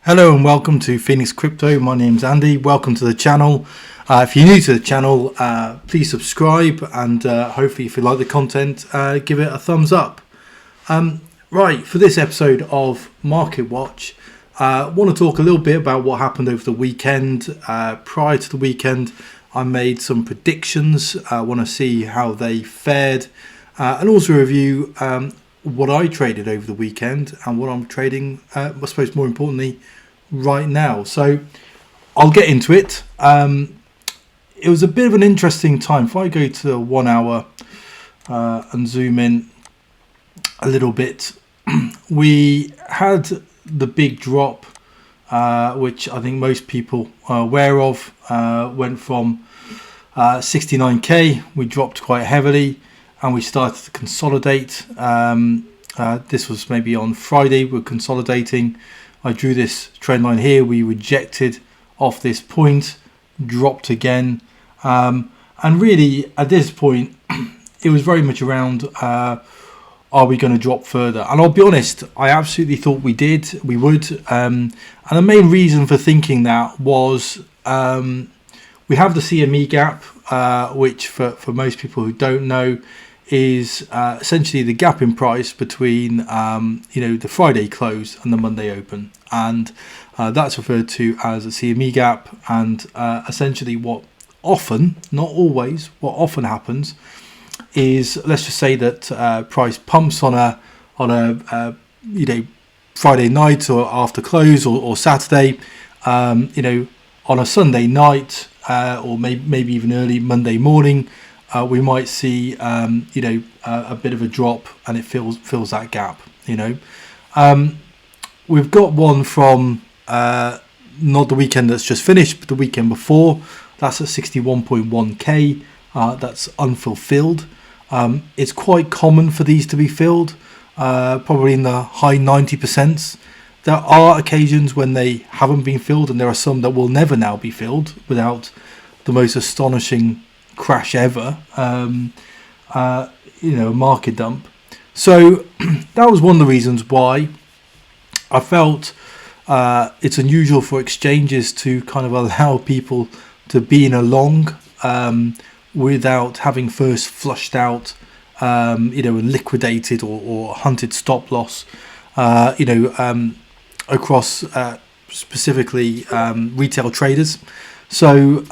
Hello and welcome to Phoenix Crypto. My name's Andy. Welcome to the channel. If you're new to the channel, please subscribe and hopefully if you like the content, give it a thumbs up. Right, for this episode of Market Watch, I want to talk a little bit about what happened over the weekend. Prior to the weekend, I made some predictions. I want to see how they fared and also review what I traded over the weekend and what I'm trading, I suppose more importantly, right now. So I'll get into it. It was a bit of an interesting time. If I go to 1 hour and zoom in a little bit, we had the big drop, which I think most people are aware of, went from 69k, we dropped quite heavily and we started to consolidate. This was maybe on Friday, we're consolidating. I drew this trend line here, we rejected off this point, dropped again, and really at this point it was very much around are we going to drop further? And I'll be honest, I absolutely thought we would, and the main reason for thinking that was we have the CME gap, which for most people who don't know is essentially the gap in price between the Friday close and the Monday open, and that's referred to as a CME gap. And essentially what often, not always, what often happens is, let's just say that price pumps on a Friday night or after close or Saturday, on a Sunday night or maybe even early Monday morning, we might see a bit of a drop and it fills that gap. We've got one from not the weekend that's just finished, but the weekend before. That's at 61.1k. That's unfulfilled. It's quite common for these to be filled, probably in the high 90%. There are occasions when they haven't been filled, and there are some that will never now be filled without the most astonishing crash ever, a market dump. So that was one of the reasons why I felt it's unusual for exchanges to kind of allow people to be in a long without having first flushed out, and liquidated or hunted stop loss, across specifically retail traders. So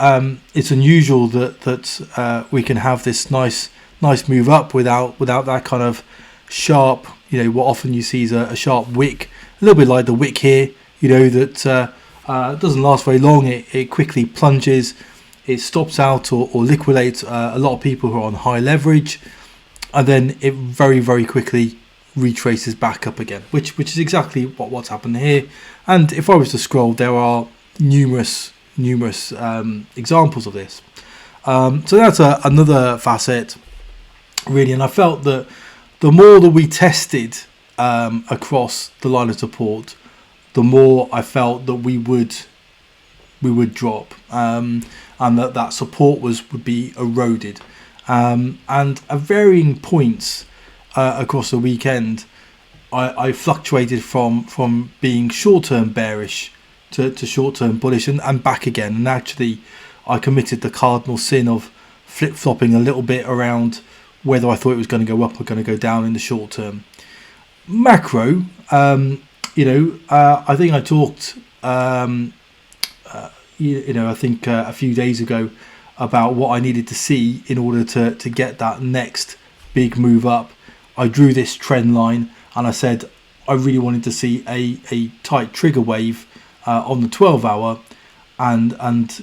it's unusual that we can have this nice move up without that kind of sharp, what often you see is a sharp wick, a little bit like the wick here, that doesn't last very long. It quickly plunges, it stops out or liquidates a lot of people who are on high leverage, and then it very, very quickly retraces back up again, which is exactly what's happened here. And if I was to scroll, there are numerous examples of this. So that's another facet, really. And I felt that the more that we tested across the line of support, the more I felt that we would drop, and that support would be eroded. And at varying points across the weekend, I fluctuated from being short-term bearish to short-term bullish and back again. And actually I committed the cardinal sin of flip-flopping a little bit around whether I thought it was going to go up or going to go down in the short term. Macro, I think I talked I think a few days ago about what I needed to see in order to get that next big move up. I drew this trend line and I said I really wanted to see a tight trigger wave on the 12 hour and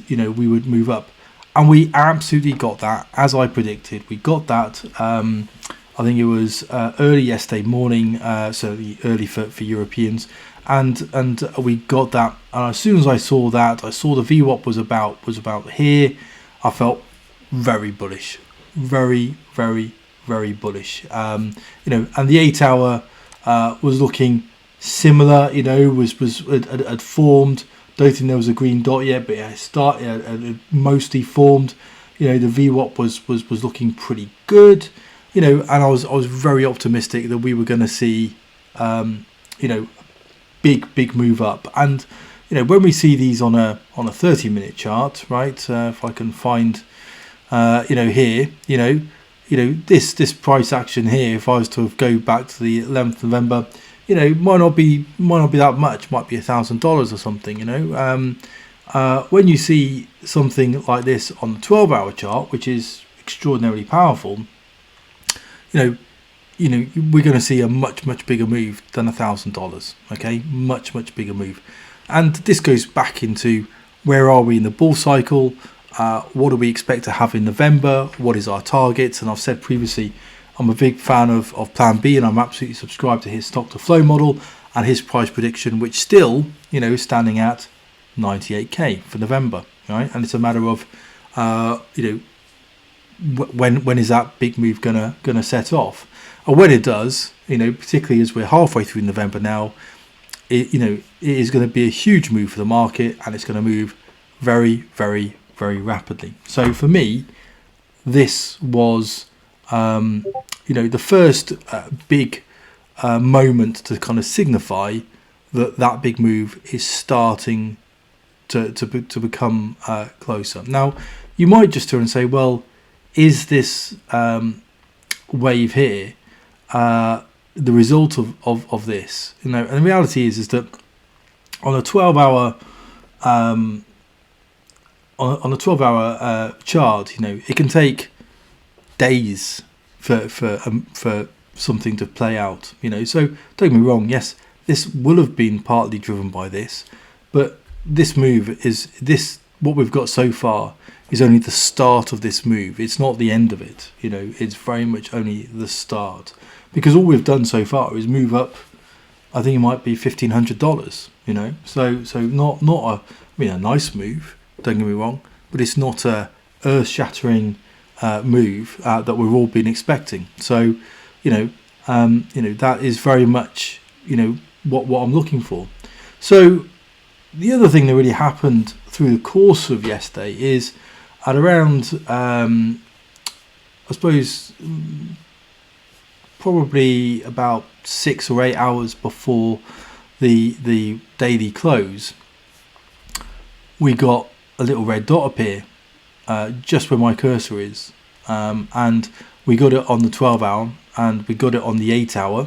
we would move up, and we absolutely got that as I predicted. We got that. I think it was early yesterday morning, certainly early for Europeans, and we got that. And as soon as I saw that, I saw the VWAP was about here. I felt very bullish, very, very, very bullish. And the 8 hour was looking similar. Had formed. Don't think there was a green dot yet, but it mostly formed. The VWAP was looking pretty good. And I was very optimistic that we were going to see, big move up. And when we see these on a 30-minute chart, right? If I can find here, this price action here, if I was to go back to the 11th of November, might not be that much, might be $1,000 or something. When you see something like this on the 12-hour chart, which is extraordinarily powerful, we're going to see a much bigger move than $1,000. Okay, much bigger move. And this goes back into, where are we in the bull cycle? What do we expect to have in November? What is our target? And I've said previously, I'm a big fan of Plan B, and I'm absolutely subscribed to his stock to flow model and his price prediction, which still, is standing at 98k for November, right? And it's a matter of, when is that big move gonna set off? And when it does, particularly as we're halfway through November now, it is going to be a huge move for the market, and it's going to move very rapidly. So for me, this was the first big moment to kind of signify that big move is starting to become closer. Now, you might just turn and say, well, is this wave here the result of this? And the reality is that on a 12-hour on a 12-hour chart, it can take days for something to play out. So don't get me wrong. Yes, this will have been partly driven by this, but this move is what we've got so far is only the start of this move. It's not the end of it. It's very much only the start, because all we've done so far is move up. I think it might be $1,500. So not a nice move. Don't get me wrong, but it's not a earth-shattering move that we've all been expecting. So that is very much what I'm looking for. So the other thing that really happened through the course of yesterday is at around I suppose probably about 6 or 8 hours before the daily close, we got a little red dot appear just where my cursor is, and we got it on the 12-hour and we got it on the 8-hour.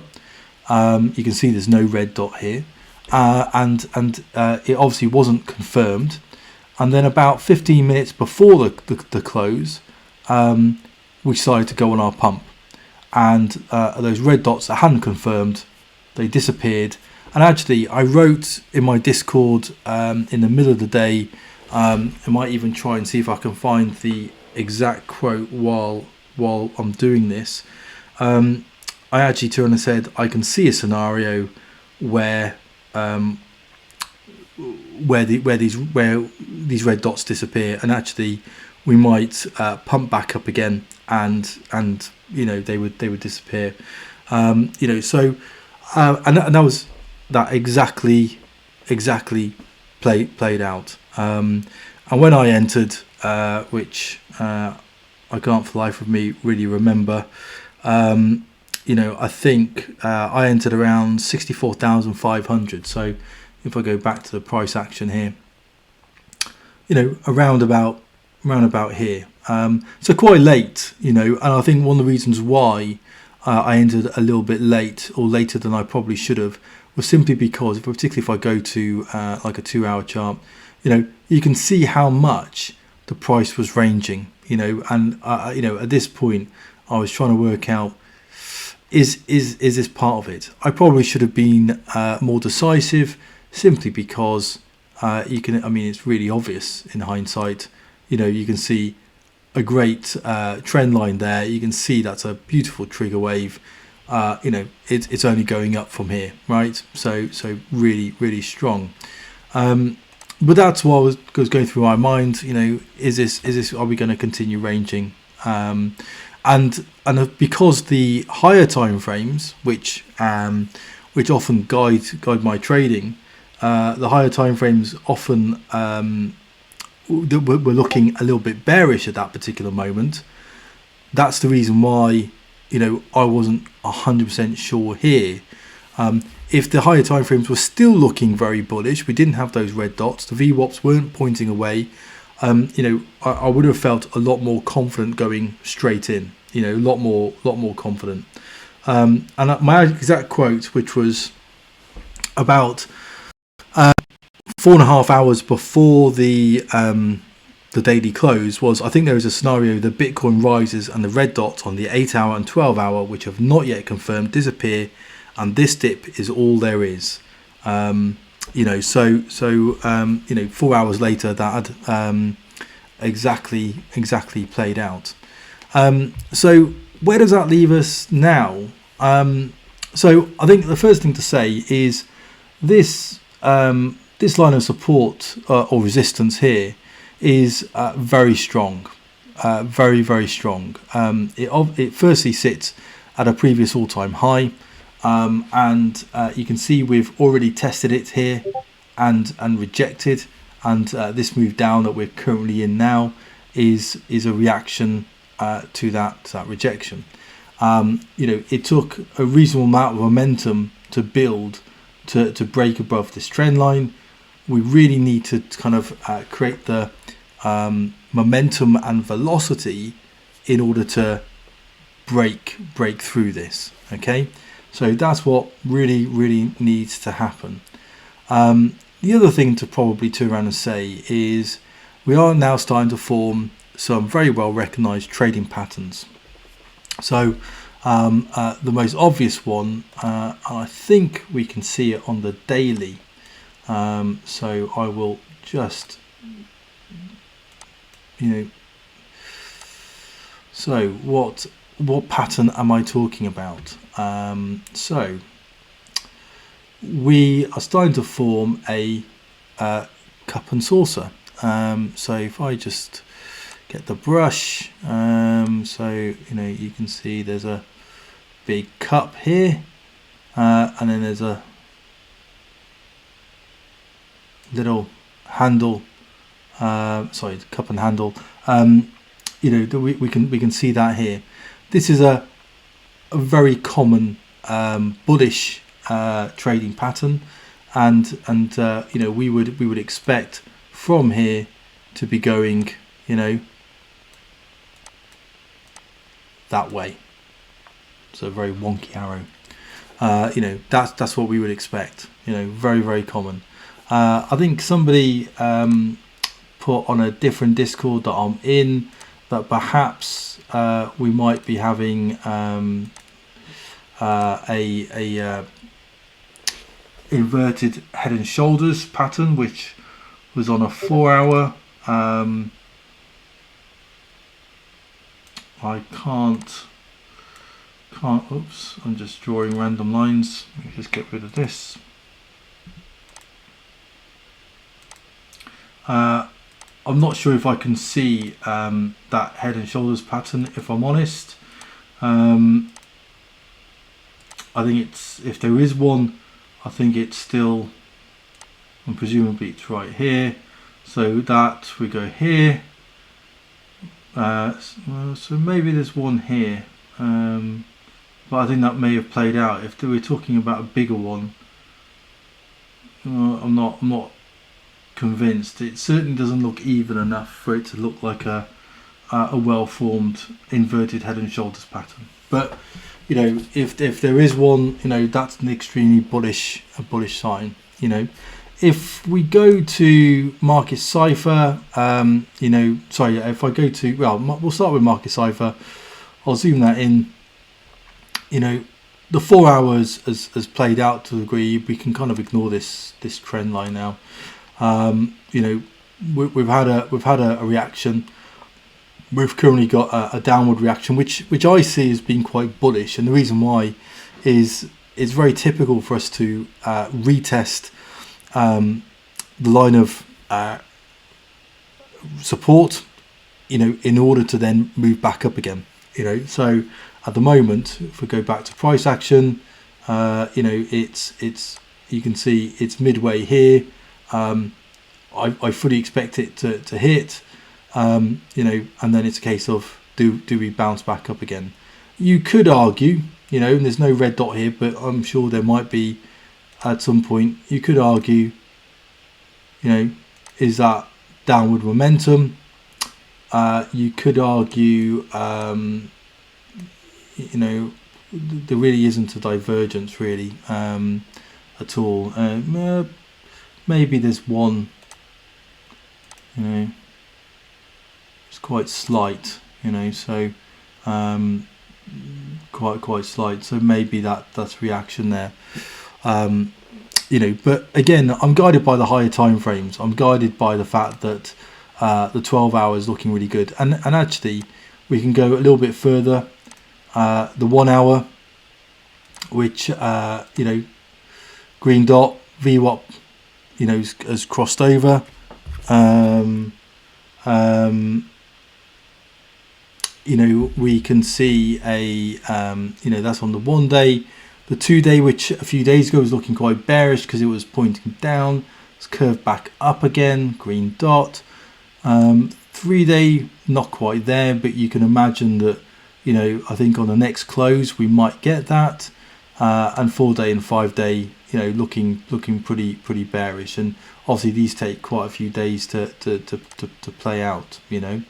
You can see there's no red dot here, and it obviously wasn't confirmed. And then about 15 minutes before the close, we decided to go on our pump, and those red dots that hadn't confirmed, they disappeared. And actually, I wrote in my Discord in the middle of the day. I might even try and see if I can find the exact quote while I'm doing this. I actually turned and said I can see a scenario where these red dots disappear, and actually we might pump back up again, and they would disappear. And that was that exactly played out. And when I entered, which I can't for the life of me really remember, I think I entered around 64,500. So if I go back to the price action here, around about here. So quite late, and I think one of the reasons why I entered a little bit late, or later than I probably should have, was simply because, particularly if I go to like a 2-hour chart, you can see how much the price was ranging, and at this point I was trying to work out, is this part of it? I probably should have been more decisive, simply because it's really obvious in hindsight. You can see a great trend line there. You can see that's a beautiful trigger wave. It's only going up from here, right? So really strong. But that's what was going through my mind. Is this? Are we going to continue ranging? And because the higher time frames, which often guide my trading, the higher time frames often we're looking a little bit bearish at that particular moment. That's the reason why I wasn't 100% sure here. if the higher time frames were still looking very bullish, we didn't have those red dots, the VWAPs weren't pointing away, I would have felt a lot more confident going straight in, a lot more confident. And my exact quote, which was about 4.5 hours before the daily close, was, I think there is a scenario that Bitcoin rises and the red dots on the 8-hour and 12-hour, which have not yet confirmed, disappear, and this dip is all there is. 4 hours later that had exactly played out. So where does that leave us now? So I think the first thing to say is this line of support or resistance here is very strong, very, very strong. It firstly sits at a previous all-time high, and you can see we've already tested it here and rejected, and this move down that we're currently in now is a reaction to that rejection. It took a reasonable amount of momentum to build to break above this trend line. We really need to kind of create the momentum and velocity in order to break through this. Okay, so that's what really needs to happen. The other thing to probably turn around and say is we are now starting to form some very well recognized trading patterns. So the most obvious one, I think we can see it on the daily. So I will just, so what pattern am I talking about? So we are starting to form a cup and saucer. So if I just get the brush, so you can see there's a big cup here, and then there's a little handle, cup and handle. We can see that here. This is a very common bullish trading pattern, and we would expect from here to be going that way. So a very wonky arrow. That's what we would expect. Very, very common. I think somebody put on a different Discord that I'm in that perhaps we might be having a inverted head and shoulders pattern, which was on a 4-hour. I can't. Oops! I'm just drawing random lines. Let me just get rid of this. I'm not sure if I can see that head and shoulders pattern, if I'm honest. I think if there is one, I think it's still, and presumably it's right here. So that we go here. So maybe there's one here, but I think that may have played out. If we're talking about a bigger one, I'm not convinced. It certainly doesn't look even enough for it to look like a well-formed inverted head and shoulders pattern. But if there is one, that's an extremely bullish sign. If we go to Market Cipher, if I go to, we'll start with Market Cipher. I'll zoom that in. The 4 hours has played out to a degree. We can kind of ignore this trend line now. We've had a reaction. We've currently got a downward reaction, which I see as being quite bullish, and the reason why is it's very typical for us to retest the line of support, in order to then move back up again. So at the moment, if we go back to price action, it's you can see it's midway here. I fully expect it to hit, and then it's a case of do we bounce back up again. You could argue, and there's no red dot here, but I'm sure there might be at some point. You could argue, you know, is that downward momentum? You could argue, you know, there really isn't a divergence really at all. Maybe there's one, you know, it's quite slight, you know, so quite slight. So maybe that's reaction there. You know, but again, I'm guided by the higher time frames. I'm guided by the fact that the 12 hours looking really good, and actually we can go a little bit further. The 1 hour, which you know, green dot VWAP, you know, has crossed over. You know, we can see a you know, that's on the 1 day. The 2 day, which a few days ago was looking quite bearish because it was pointing down, it's curved back up again, green dot. 3 day, not quite there, but you can imagine that, you know, I think on the next close we might get that. And 4 day and 5 day, you know, looking pretty bearish, and obviously these take quite a few days to play out, you know.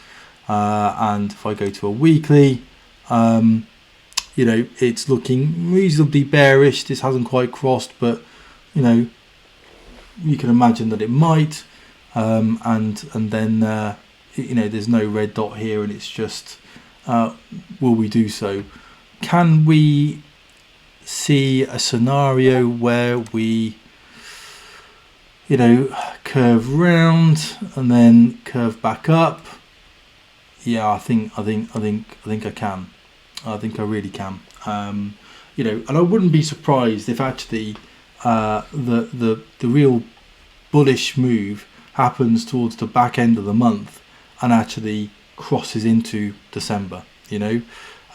And if I go to a weekly, you know, it's looking reasonably bearish. This hasn't quite crossed, but you know, you can imagine that it might. And then you know, there's no red dot here, and it's just will we do so? Can we see a scenario where we, you know, curve round and then curve back up? Yeah, I think I can. I think I really can. You know, and I wouldn't be surprised if actually the real bullish move happens towards the back end of the month and actually crosses into December. You know,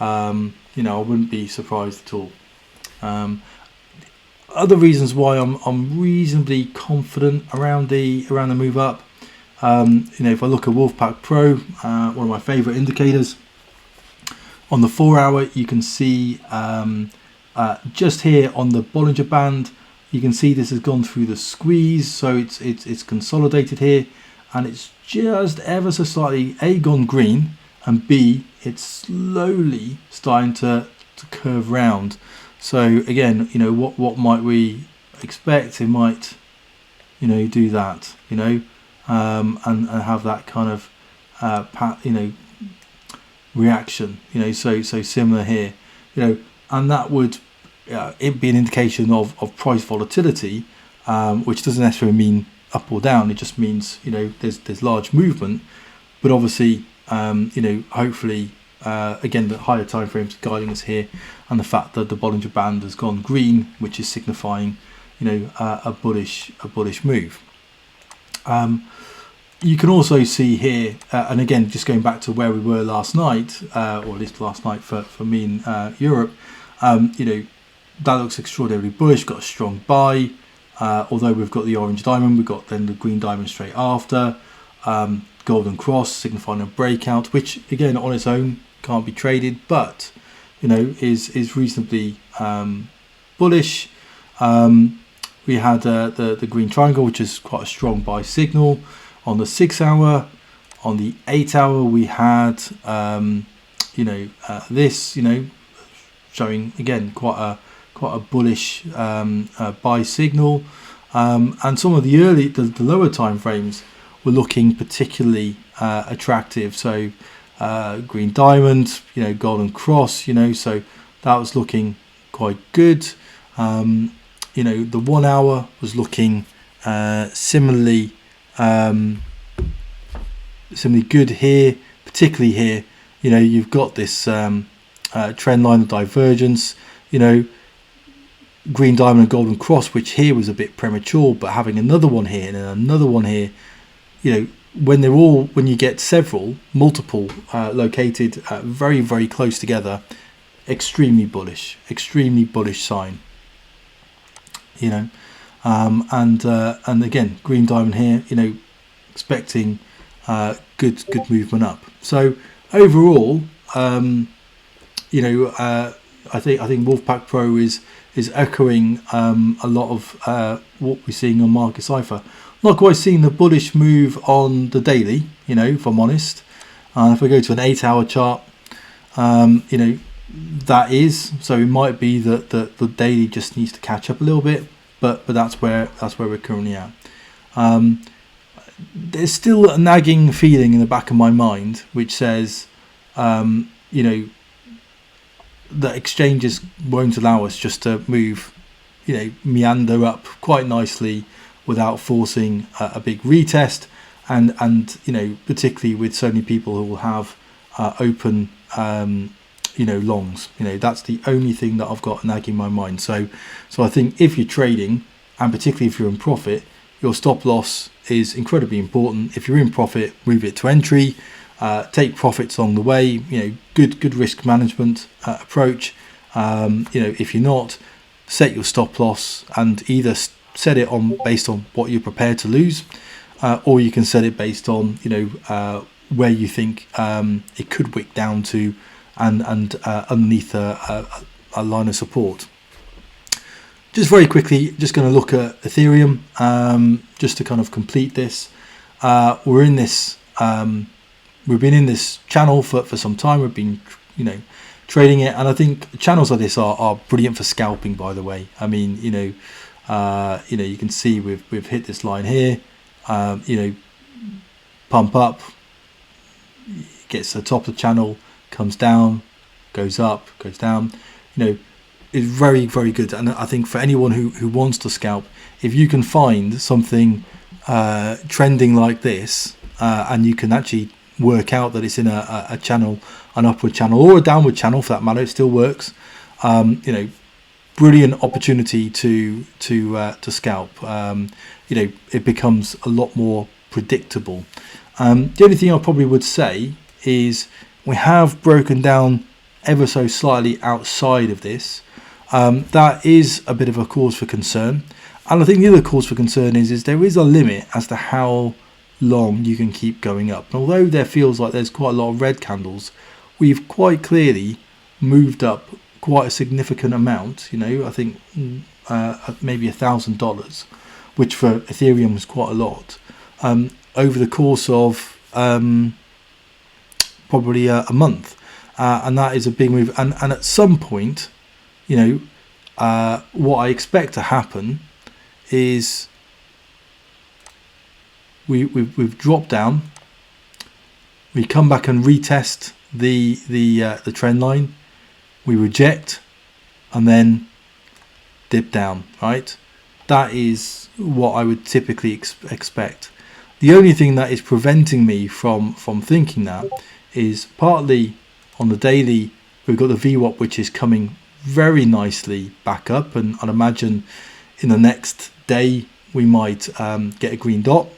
I wouldn't be surprised at all. Other reasons why I'm reasonably confident around the move up. You know, if I look at Wolfpack Pro, one of my favorite indicators, on the 4 hour, you can see just here on the Bollinger Band, you can see this has gone through the squeeze, so it's consolidated here, and it's just ever so slightly A, gone green, and B, it's slowly starting to curve round. So again, you know, what might we expect? It might, you know, do that, you know, and have that kind of you know, reaction, you know, so similar here, you know, and that would it be an indication of price volatility, which doesn't necessarily mean up or down. It just means, you know, there's large movement, but obviously you know, hopefully again, the higher time frames guiding us here, and the fact that the Bollinger Band has gone green, which is signifying, you know, a bullish move. You can also see here, and again, just going back to where we were last night, or at least last night for me in Europe, you know, that looks extraordinarily bullish. Got a strong buy, although we've got the orange diamond, we've got then the green diamond straight after, golden cross signifying a breakout, which again on its own can't be traded, but you know, is reasonably bullish. We had the green triangle, which is quite a strong buy signal. On the 6 hour, on the 8 hour, we had you know, this, you know, showing again quite a bullish buy signal, and some of the lower time frames were looking particularly attractive. So green diamond, you know, golden cross, you know, so that was looking quite good. You know, the 1 hour was looking similarly good here, particularly here. You know, you've got this trend line of divergence, you know, green diamond and golden cross, which here was a bit premature, but having another one here and another one here, you know, when you get multiple located very, very close together, extremely bullish sign, you know. And again, green diamond here, you know, expecting good movement up. So overall, you know, I think Wolfpack Pro is echoing a lot of what we're seeing on Market Cipher. Not quite seeing the bullish move on the daily, if I'm honest. If we go to an 8-hour chart, that is, so it might be that the daily just needs to catch up a little bit, but that's where we're currently at. There's still a nagging feeling in the back of my mind which says, that exchanges won't allow us just to move, meander up quite nicely without forcing a big retest, and particularly with so many people who will have open longs. That's the only thing that I've got nagging my mind. So I think if you're trading, and particularly if you're in profit, your stop loss is incredibly important. If you're in profit, move it to entry. Take profits along the way. Good risk management approach. If you're not, set your stop loss and either set it on based on what you're prepared to lose, or you can set it based on where you think it could wick down to, and underneath a line of support. Just very quickly, just going to look at Ethereum, just to kind of complete this. We're in this. We've been in this channel for some time. We've been, trading it, and I think channels like this are brilliant for scalping. By the way, I mean, you can see we've hit this line here. Pump up, gets to the top of the channel, comes down, goes up, goes down. Is very, very good. And I think for anyone who wants to scalp, if you can find something trending like this, and you can actually work out that it's in a channel, an upward channel or a downward channel for that matter, it still works. Brilliant opportunity to scalp. It becomes a lot more predictable. The only thing I probably would say is we have broken down ever so slightly outside of this. That is a bit of a cause for concern, and I think the other cause for concern is there is a limit as to how long you can keep going up. And although there feels like there's quite a lot of red candles, we've quite clearly moved up quite a significant amount. I think maybe $1,000, which for Ethereum is quite a lot, over the course of probably a month, and that is a big move. And at some point, what I expect to happen is we've dropped down, we come back and retest the trend line, we reject, and then dip down, right? That is what I would typically expect. The only thing that is preventing me from thinking that is partly on the daily. We've got the VWAP, which is coming very nicely back up, and I'd imagine in the next day we might get a green dot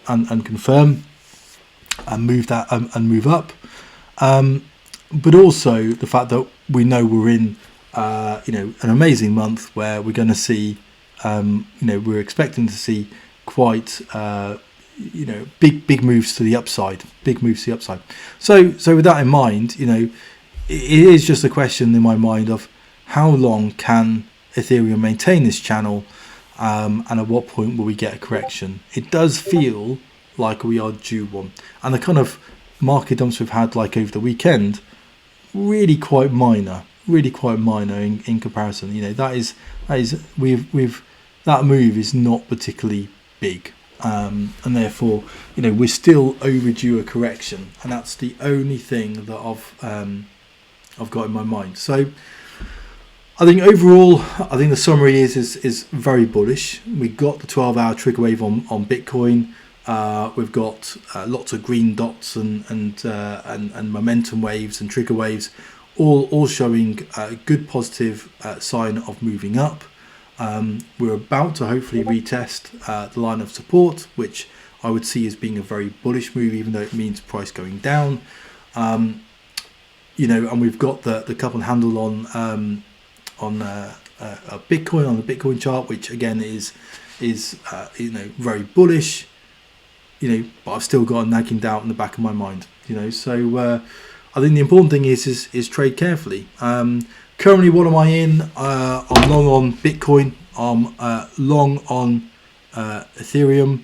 and confirm and move that and move up, but also the fact that we know we're in an amazing month where we're going to see we're expecting to see quite big moves to the upside, so with that in mind, it is just a question in my mind of how long can Ethereum maintain this channel, and at what point will we get a correction. It does feel like we are due one, and the kind of market dumps we've had like over the weekend, really quite minor in comparison. That move is not particularly big, and therefore we're still overdue a correction, and that's the only thing that I've got in my mind. So I think overall, the summary is very bullish. We got the 12-hour trigger wave on Bitcoin. We've got lots of green dots and momentum waves and trigger waves, all showing a good positive sign of moving up. We're about to hopefully retest the line of support, which I would see as being a very bullish move, even though it means price going down. And we've got the cup and handle on Bitcoin on the Bitcoin chart, which again is very bullish. But I've still got a nagging doubt in the back of my mind. So I think the important thing is trade carefully. Currently, what am I in? I'm long on Bitcoin. I'm long on Ethereum.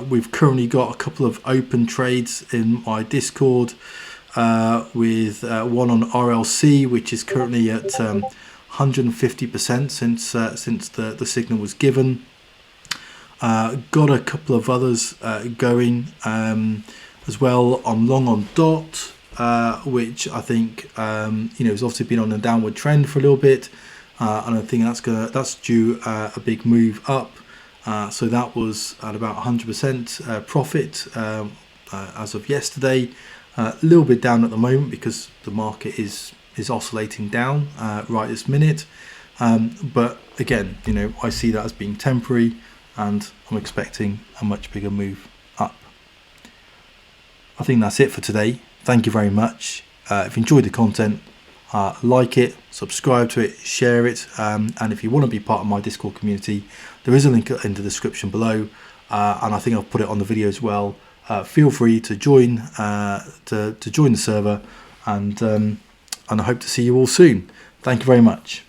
We've currently got a couple of open trades in my Discord, with one on RLC, which is currently at 150% since the signal was given. Got a couple of others going as well. I'm long on DOT, which I think has obviously been on a downward trend for a little bit, and I think that's due a big move up. So that was at about 100% profit as of yesterday. A little bit down at the moment because the market is oscillating down right this minute. But again, I see that as being temporary, and I'm expecting a much bigger move up. I think that's it for today. Thank you very much. If you enjoyed the content, like it, subscribe to it, share it, and if you want to be part of my Discord community, there is a link in the description below, and I think I'll put it on the video as well. Feel free to join to join the server, and I hope to see you all soon. Thank you very much.